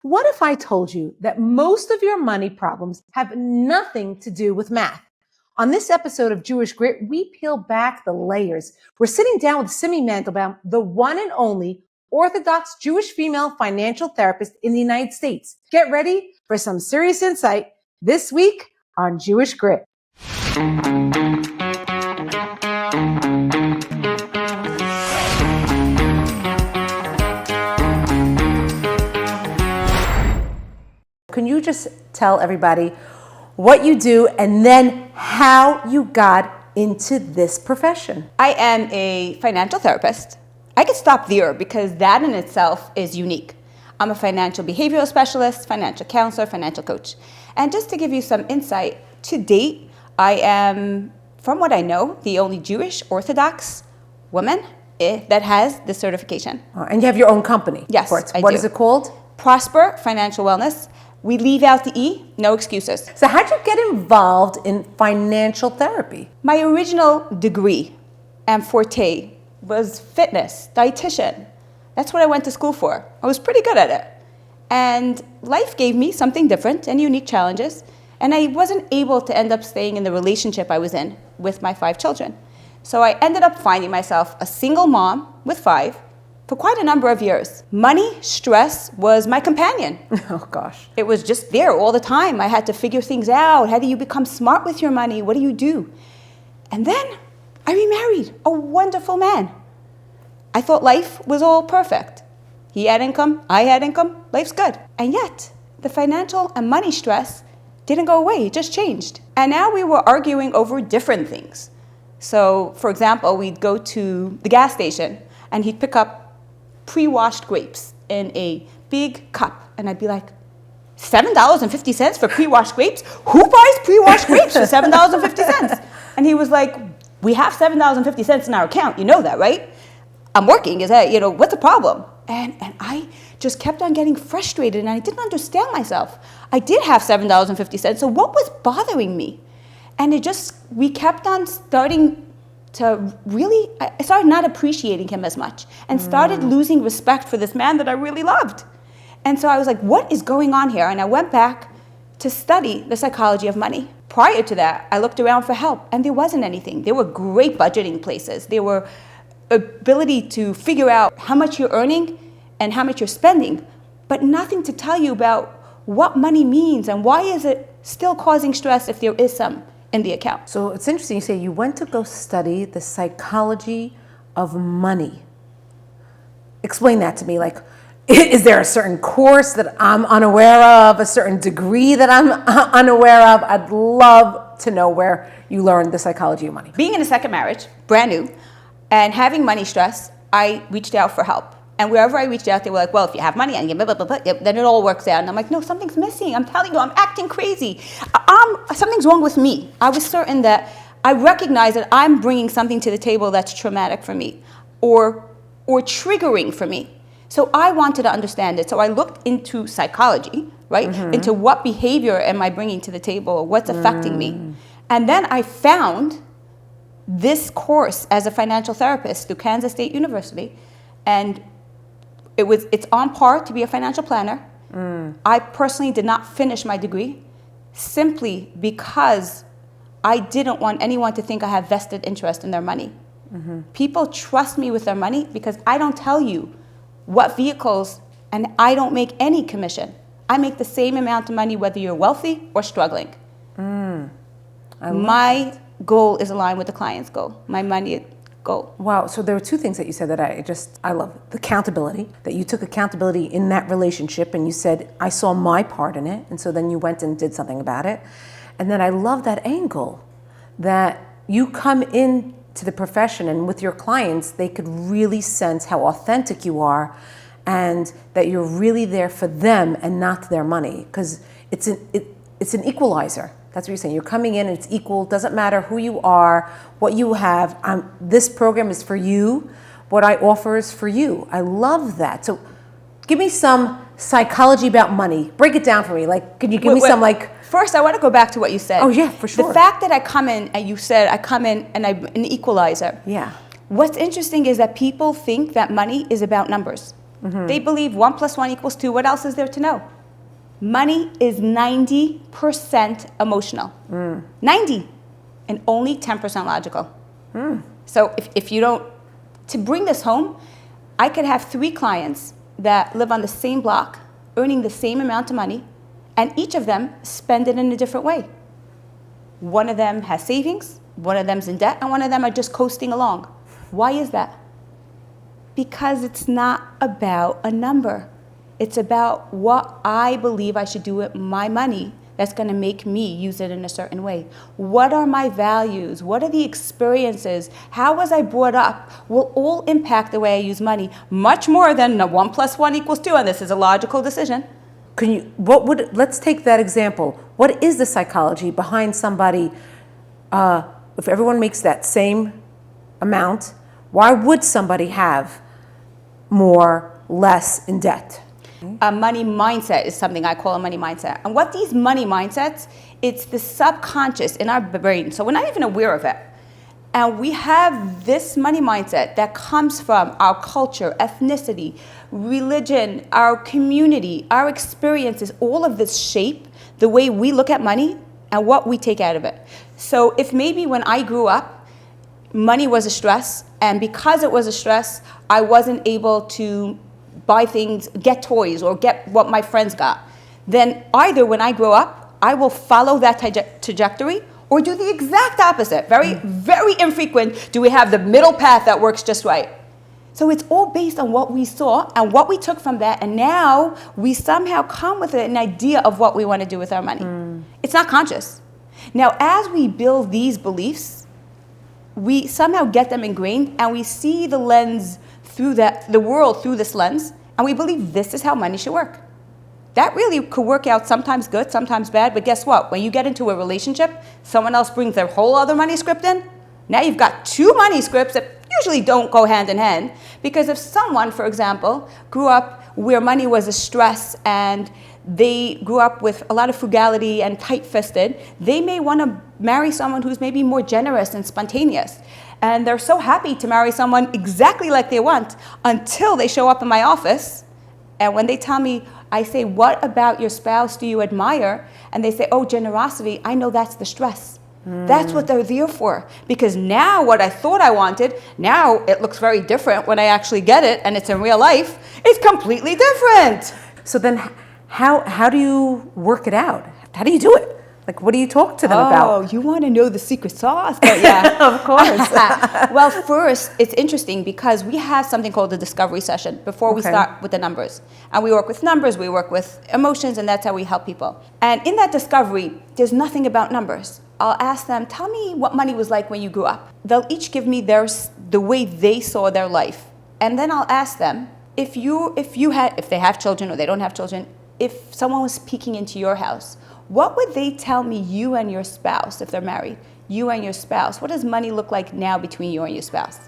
What if I told you that most of your money problems have nothing to do with math? On this episode of Jewish Grit, we peel back the layers. We're sitting down with Simi Mandelbaum, the one and only Orthodox Jewish female financial therapist in the United States. Get ready for some serious insight this week on Jewish Grit. Can you just tell everybody what you do and then how you got into this profession? I am a financial therapist. I could stop there because that in itself is unique. I'm a financial behavioral specialist, financial counselor, financial coach. And just to give you some insight, to date, I am, from what I know, the only Jewish Orthodox woman that has this certification. And you have your own company? Yes, I do. What is it called? Prosper Financial Wellness. We leave out the E, no excuses. So how'd you get involved in financial therapy? My original degree and forte was fitness, dietitian. That's what I went to school for. I was pretty good at it. And life gave me something different and unique challenges. And I wasn't able to end up staying in the relationship I was in with my 5 children. So I ended up finding myself a single mom with 5 for quite a number of years. Money, stress was my companion. Oh gosh. It was just there all the time. I had to figure things out. How do you become smart with your money? What do you do? And then I remarried a wonderful man. I thought life was all perfect. He had income, I had income, life's good. And yet, the financial and money stress didn't go away, it just changed. And now we were arguing over different things. So, for example, we'd go to the gas station and he'd pick up pre-washed grapes in a big cup. And I'd be like, $7.50 for pre-washed grapes? Who buys pre-washed grapes for $7.50? And he was like, we have $7.50 in our account. You know that, right? I'm working. Is that, what's the problem? And I just kept on getting frustrated and I didn't understand myself. I did have $7.50. So what was bothering me? And we kept on starting to really, I started not appreciating him as much and started losing respect for this man that I really loved. And so I was like, what is going on here? And I went back to study the psychology of money. Prior to that, I looked around for help and there wasn't anything. There were great budgeting places. There were ability to figure out how much you're earning and how much you're spending, but nothing to tell you about what money means and why is it still causing stress if there is some in the account. So it's interesting you say you went to go study the psychology of money. Explain that to me. Like, is there a certain course that I'm unaware of, a certain degree that I'm unaware of? I'd love to know where you learned the psychology of money. Being in a second marriage, brand new, and having money stress, I reached out for help. And wherever I reached out, they were like, well, if you have money, and blah, blah, blah, blah, then it all works out. And I'm like, no, something's missing. I'm telling you, I'm acting crazy. Something's wrong with me. I was certain that I recognize that I'm bringing something to the table that's traumatic for me or triggering for me. So I wanted to understand it. So I looked into psychology, right? Into what behavior am I bringing to the table? What's affecting me? And then I found this course as a financial therapist through Kansas State University. And it's on par to be a financial planner. I personally did not finish my degree simply because I didn't want anyone to think I have vested interest in their money. People trust me with their money because I don't tell you what vehicles, and I don't make any commission. I make the same amount of money whether you're wealthy or struggling. My goal is aligned with the client's goal, my money goal. Wow, so there were 2 things that you said that I love. The accountability, that you took accountability in that relationship and you said, I saw my part in it, and so then you went and did something about it. And then I love that angle, that you come into the profession and with your clients, they could really sense how authentic you are and that you're really there for them and not their money, because it's an equalizer. That's what you're saying. You're coming in and it's equal. Doesn't matter who you are, what you have. This program is for you. What I offer is for you. I love that. So give me some psychology about money. Break it down for me. Like, can you give me some like... First, I want to go back to what you said. Oh, yeah, for sure. The fact that I come in and you said I come in and I'm an equalizer. Yeah. What's interesting is that people think that money is about numbers. They believe 1 + 1 = 2. What else is there to know? Money is 90% emotional. 90, and only 10% logical. So if you don't, to bring this home, I could have 3 clients that live on the same block, earning the same amount of money, and each of them spend it in a different way. One of them has savings, one of them's in debt, and one of them are just coasting along. Why is that? Because it's not about a number. It's about what I believe I should do with my money that's going to make me use it in a certain way. What are my values? What are the experiences? How was I brought up? Will all impact the way I use money much more than 1 + 1 = 2, and this is a logical decision. Let's take that example. What is the psychology behind somebody, if everyone makes that same amount, why would somebody have more, less in debt? A money mindset is something I call a money mindset. And what these money mindsets, it's the subconscious in our brain. So we're not even aware of it. And we have this money mindset that comes from our culture, ethnicity, religion, our community, our experiences. All of this shape the way we look at money and what we take out of it. So if maybe when I grew up, money was a stress, and because it was a stress, I wasn't able to buy things, get toys, or get what my friends got, then either when I grow up, I will follow that trajectory or do the exact opposite. Very, very infrequent do we have the middle path that works just right. So it's all based on what we saw and what we took from that, and now we somehow come with an idea of what we want to do with our money. It's not conscious. Now, as we build these beliefs, we somehow get them ingrained, and we see the lens through the world through this lens, and we believe this is how money should work. That really could work out sometimes good, sometimes bad, but guess what? When you get into a relationship, someone else brings their whole other money script in, now you've got 2 money scripts that usually don't go hand in hand, because if someone, for example, grew up where money was a stress and they grew up with a lot of frugality and tight-fisted, they may want to marry someone who's maybe more generous and spontaneous. And they're so happy to marry someone exactly like they want until they show up in my office. And when they tell me, I say, what about your spouse do you admire? And they say, oh, generosity. I know that's the stress. That's what they're there for. Because now what I thought I wanted, now it looks very different when I actually get it and it's in real life. It's completely different. So then how do you work it out? How do you do it? Like, what do you talk to them about? Oh, you want to know the secret sauce? But yeah, of course. Well, first, it's interesting because we have something called the discovery session before we start with the numbers. And we work with numbers, we work with emotions, and that's how we help people. And in that discovery, there's nothing about numbers. I'll ask them, tell me what money was like when you grew up. They'll each give me the way they saw their life. And then I'll ask them, if they have children or they don't have children, if someone was peeking into your house, what would they tell me you and your spouse, if they're married, you and your spouse, what does money look like now between you and your spouse?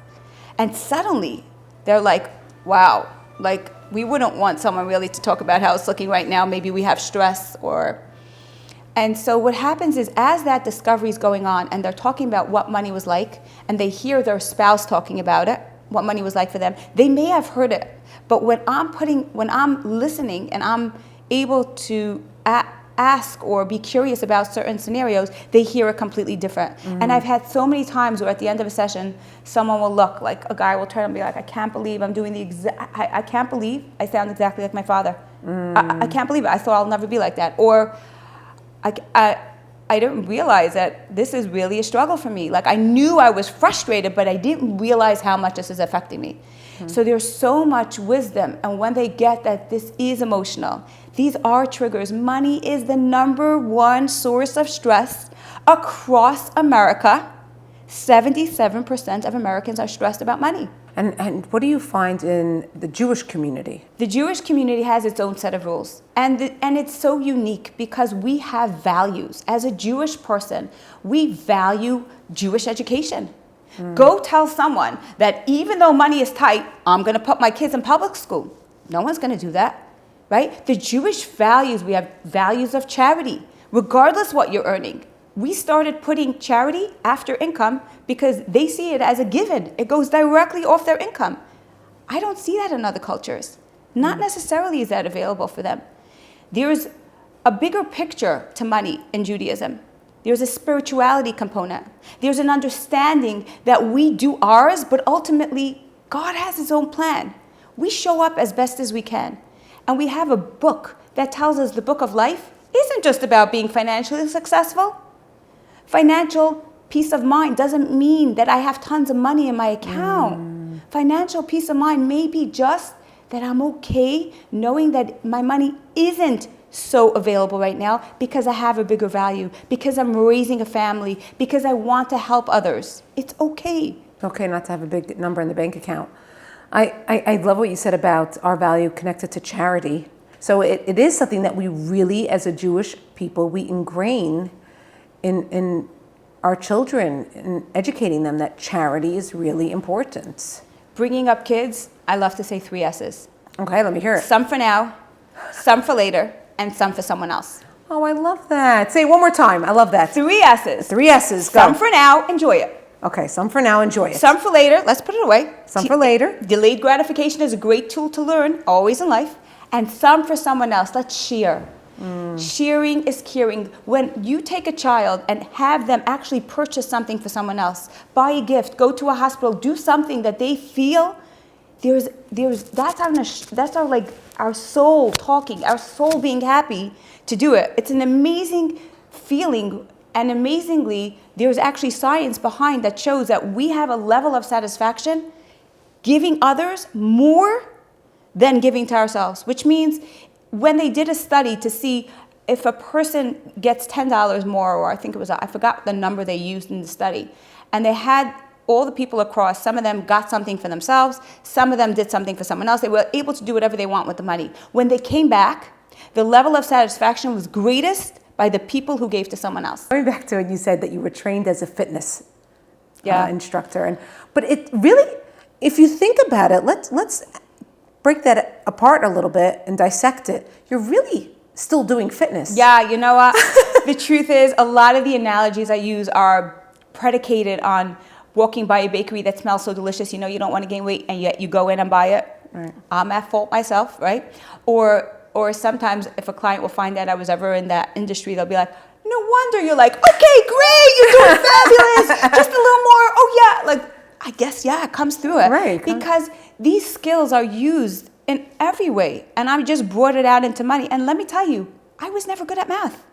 And suddenly, they're like, wow, like we wouldn't want someone really to talk about how it's looking right now. Maybe we have stress and so what happens is as that discovery is going on and they're talking about what money was like and they hear their spouse talking about it, what money was like for them, they may have heard it. But when I'm listening and I'm able to ask or be curious about certain scenarios, they hear it completely different. And I've had so many times where at the end of a session, someone will look, like a guy will turn and be like, I can't believe I'm doing I can't believe I sound exactly like my father. I can't believe it. I thought I'll never be like that. Or I didn't realize that this is really a struggle for me. Like I knew I was frustrated, but I didn't realize how much this is affecting me. So there's so much wisdom. And when they get that this is emotional, these are triggers. Money is the #1 source of stress across America. 77% of Americans are stressed about money. And what do you find in the Jewish community? The Jewish community has its own set of rules. And it's so unique because we have values. As a Jewish person, we value Jewish education. Go tell someone that even though money is tight, I'm going to put my kids in public school. No one's going to do that, right? The Jewish values, we have values of charity, regardless what you're earning. We started putting charity after income because they see it as a given. It goes directly off their income. I don't see that in other cultures. Not necessarily is that available for them. There's a bigger picture to money in Judaism. There's a spirituality component. There's an understanding that we do ours, but ultimately God has his own plan. We show up as best as we can. And we have a book that tells us the book of life isn't just about being financially successful. Financial peace of mind doesn't mean that I have tons of money in my account. Financial peace of mind may be just that I'm okay knowing that my money isn't so available right now because I have a bigger value, because I'm raising a family, because I want to help others. It's okay. It's okay not to have a big number in the bank account. I love what you said about our value connected to charity. So it is something that we really, as a Jewish people, we ingrain in our children, in educating them that charity is really important. Bringing up kids, I love to say 3 S's. Okay, let me hear it. Some for now, some for later, and some for someone else. Oh, I love that. Say it one more time. I love that. 3 S's. 3 S's. Go. Some for now, enjoy it. Okay, some for now, enjoy it. Some for later, let's put it away. Some for later. Delayed gratification is a great tool to learn, always in life. And some for someone else. Let's share. Sharing is caring. When you take a child and have them actually purchase something for someone else, buy a gift, go to a hospital, do something that they feel, that's our soul talking, our soul being happy to do it. It's an amazing feeling, and amazingly, there's actually science behind that shows that we have a level of satisfaction giving others more than giving to ourselves, which means when they did a study to see if a person gets $10 more, or I forgot the number they used in the study, and they had all the people across, some of them got something for themselves, some of them did something for someone else. They were able to do whatever they want with the money. When they came back, the level of satisfaction was greatest by the people who gave to someone else. Going back to it, you said that you were trained as a fitness instructor, but it really, if you think about it, let's break that apart a little bit and dissect it. You're really still doing fitness. Yeah, you know what? The truth is, a lot of the analogies I use are predicated on walking by a bakery that smells so delicious, you know you don't want to gain weight, and yet you go in and buy it. Right. I'm at fault myself, right? Or sometimes if a client will find out I was ever in that industry, they'll be like, no wonder you're like, okay, great, you're doing fabulous, just a little more, oh yeah, like, I guess, yeah, it comes through it. Right. Because these skills are used in every way, and I just brought it out into money. And let me tell you, I was never good at math.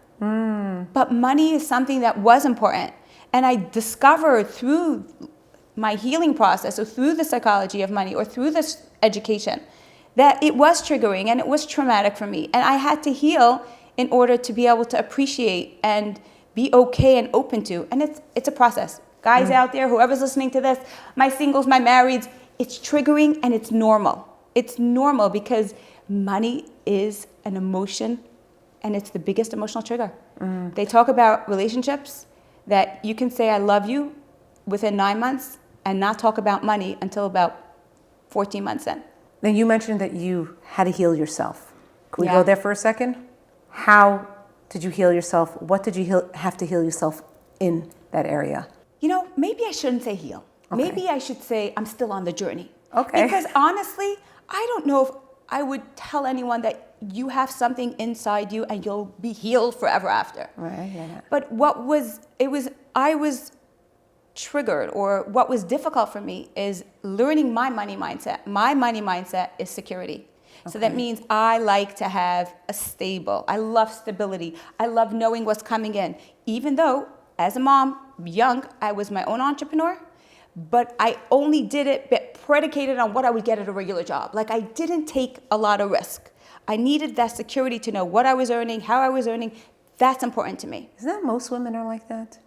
But money is something that was important. And I discovered through my healing process, or through the psychology of money, or through this education, that it was triggering and it was traumatic for me. And I had to heal in order to be able to appreciate and be okay and open to. And it's a process. Guys out there, whoever's listening to this, my singles, my marrieds, it's triggering and it's normal. It's normal because money is an emotion, and it's the biggest emotional trigger. They talk about relationships that you can say I love you within 9 months and not talk about money until about 14 months in. Now, you mentioned that you had to heal yourself. Can we Yeah. go there for a second? How did you heal yourself? What did you have to heal yourself in that area? You know, maybe I shouldn't say heal. Okay. Maybe I should say I'm still on the journey. Okay. Because honestly, I don't know if I would tell anyone that you have something inside you and you'll be healed forever after. Right, yeah. But I was triggered, or what was difficult for me is learning my money mindset. My money mindset is security. So that means I like to have I love stability. I love knowing what's coming in. Even though, as a mom, young, I was my own entrepreneur, but I only did it predicated on what I would get at a regular job. Like, I didn't take a lot of risk. I needed that security to know what I was earning, how I was earning. That's important to me. Isn't that most women are like that?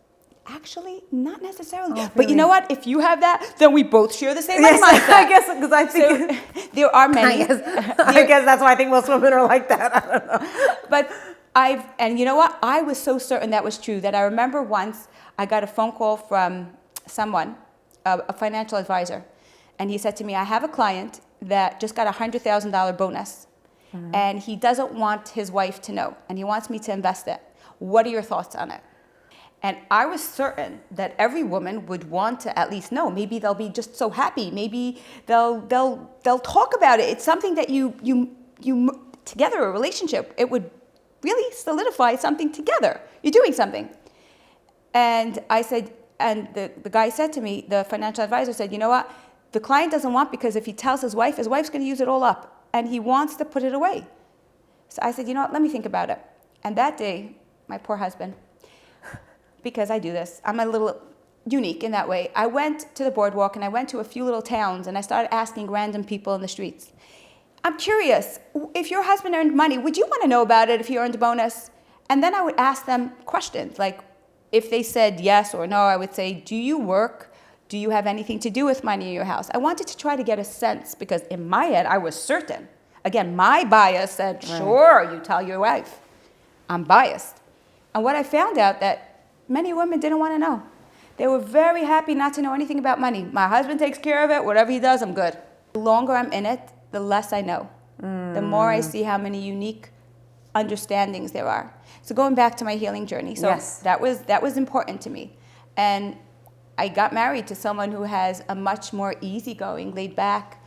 Actually, not necessarily. Oh, But you really? know what? If you have that, then we both share the same mindset. I guess, because I think... So, there are many. I guess that's why I think most women are like that. I don't know. But and you know what? I was so certain that was true that I remember once I got a phone call from someone, a financial advisor, and he said to me, I have a client that just got a $100,000 bonus, and he doesn't want his wife to know, and he wants me to invest it. What are your thoughts on it? And I was certain that every woman would want to at least know. Maybe they'll be just so happy. Maybe they'll talk about it. It's something that you together, a relationship, it would really solidify something together. You're doing something. And I said, and the guy said to me, the financial advisor said, you know what? The client doesn't want, because if he tells his wife's going to use it all up. And he wants to put it away. So I said, you know what? Let me think about it. And that day, my poor husband, because I do this, I'm a little unique in that way. I went to the boardwalk and I went to a few little towns and I started asking random people in the streets, I'm curious, if your husband earned money, would you want to know about it if he earned a bonus? And then I would ask them questions, like if they said yes or no, I would say, do you work? Do you have anything to do with money in your house? I wanted to try to get a sense, because in my head, I was certain. Again, my bias said, sure, you tell your wife. I'm biased. And what I found out that many women didn't want to know. They were very happy not to know anything about money. My husband takes care of it. Whatever he does, I'm good. The longer I'm in it, the less I know. The more I see how many unique understandings there are. So going back to my healing journey. So Yes. that was important to me. And I got married to someone who has a much more easygoing, laid back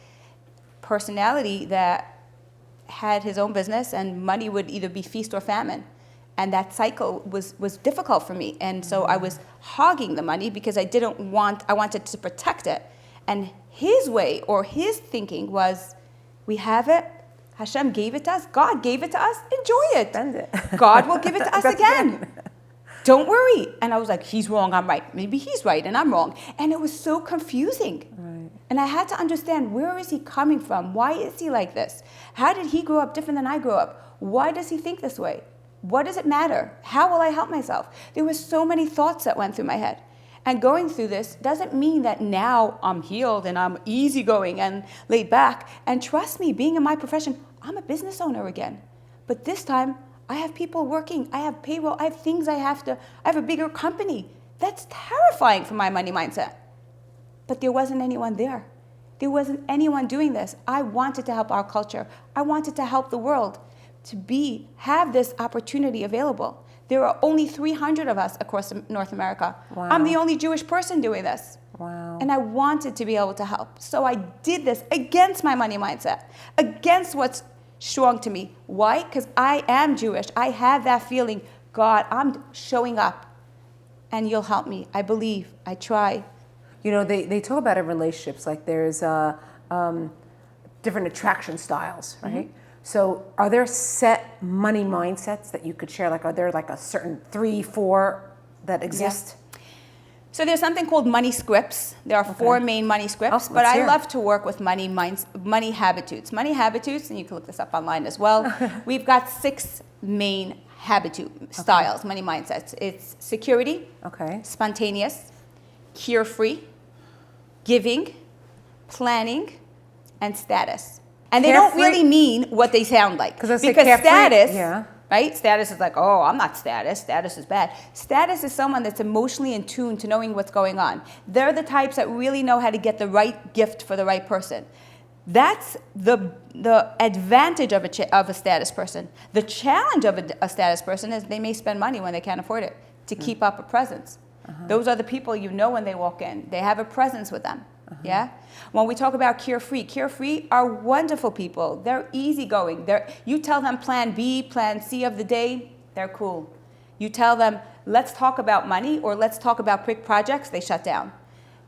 personality that had his own business, and money would either be feast or famine. And that cycle was difficult for me. And so I was hogging the money because I wanted to protect it. And his way, or his thinking, was, we have it, Hashem gave it to us, God gave it to us, enjoy it. Spend it. God will give it to us again. Don't worry. And I was like, he's wrong, I'm right. Maybe he's right and I'm wrong. And it was so confusing. Right. And I had to understand, where is he coming from? Why is he like this? How did he grow up different than I grew up? Why does he think this way? What does it matter? How will I help myself? There were so many thoughts that went through my head. And going through this doesn't mean that now I'm healed and I'm easygoing and laid back. And trust me, being in my profession, I'm a business owner again. But this time, I have people working, I have payroll, I have things I have a bigger company. That's terrifying for my money mindset. But there wasn't anyone there. There wasn't anyone doing this. I wanted to help our culture. I wanted to help the world to have this opportunity available. There are only 300 of us across North America. Wow. I'm the only Jewish person doing this. Wow. And I wanted to be able to help. So I did this against my money mindset, against what's strong to me. Why? Because I am Jewish. I have that feeling, God, I'm showing up and you'll help me. I believe, I try. You know, they talk about in relationships, like there's different attraction styles, right? Mm-hmm. So are there set money mindsets that you could share? Like, are there like a certain 3, 4 that exist? Yeah. So there's something called money scripts. There are 4 main money scripts, but I love to work with money habitudes. Money habitudes, and you can look this up online as well. We've got 6 main habitude styles, money mindsets. It's security, spontaneous, carefree, giving, planning, and status. And they don't really mean what they sound like. Because status, right? Status is like, oh, I'm not status. Status is bad. Status is someone that's emotionally in tune to knowing what's going on. They're the types that really know how to get the right gift for the right person. That's the advantage of a status person. The challenge of a status person is they may spend money when they can't afford it to keep up a presence. Those are the people you know when they walk in. They have a presence with them. Yeah? When we talk about carefree are wonderful people. They're easygoing. You tell them plan B, plan C of the day, they're cool. You tell them, let's talk about money or let's talk about quick projects, they shut down.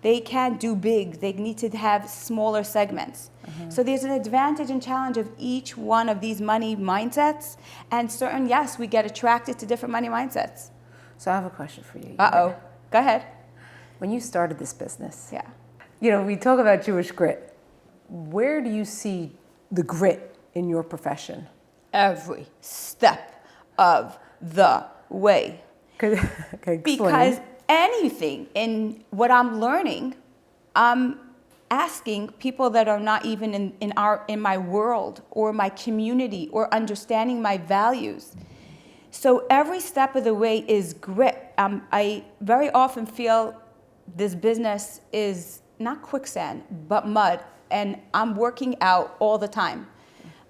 They can't do big. They need to have smaller segments. So there's an advantage and challenge of each one of these money mindsets. And yes, we get attracted to different money mindsets. So I have a question for you. Uh-oh. Go ahead. When you started this business, yeah. You know, we talk about Jewish grit. Where do you see the grit in your profession? Every step of the way. Because anything in what I'm learning, I'm asking people that are not even in my world or my community or understanding my values. So every step of the way is grit. I very often feel this business is not quicksand, but mud. And I'm working out all the time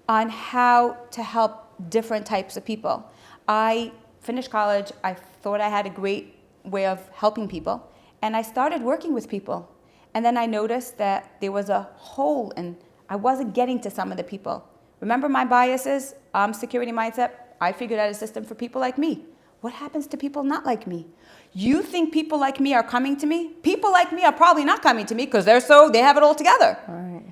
on how to help different types of people. I finished college. I thought I had a great way of helping people. And I started working with people. And then I noticed that there was a hole and I wasn't getting to some of the people. Remember my biases, security mindset? I figured out a system for people like me. What happens to people not like me? You think people like me are coming to me? People like me are probably not coming to me because they have it all together. Right.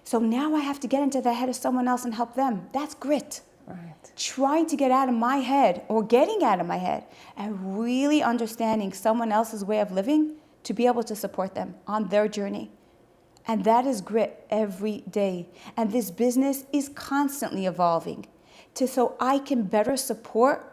So now I have to get into the head of someone else and help them. That's grit. Right. Trying to get out of my head or getting out of my head and really understanding someone else's way of living to be able to support them on their journey. And that is grit every day. And this business is constantly evolving so I can better support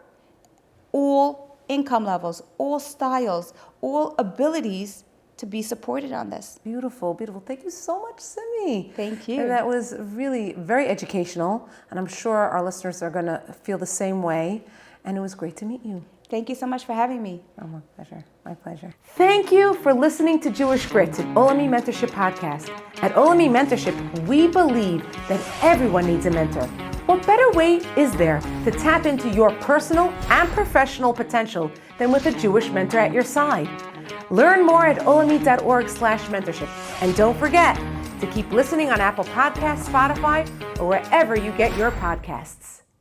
all income levels, all styles, all abilities to be supported on this. Beautiful, beautiful. Thank you so much, Simi. Thank you. And that was really very educational, and I'm sure our listeners are going to feel the same way. And it was great to meet you. Thank you so much for having me. Oh, my pleasure. My pleasure. Thank you for listening to Jewish Grits, an Olami Mentorship podcast. At Olami Mentorship, we believe that everyone needs a mentor. What better way is there to tap into your personal and professional potential than with a Jewish mentor at your side? Learn more at olami.org/mentorship. And don't forget to keep listening on Apple Podcasts, Spotify, or wherever you get your podcasts.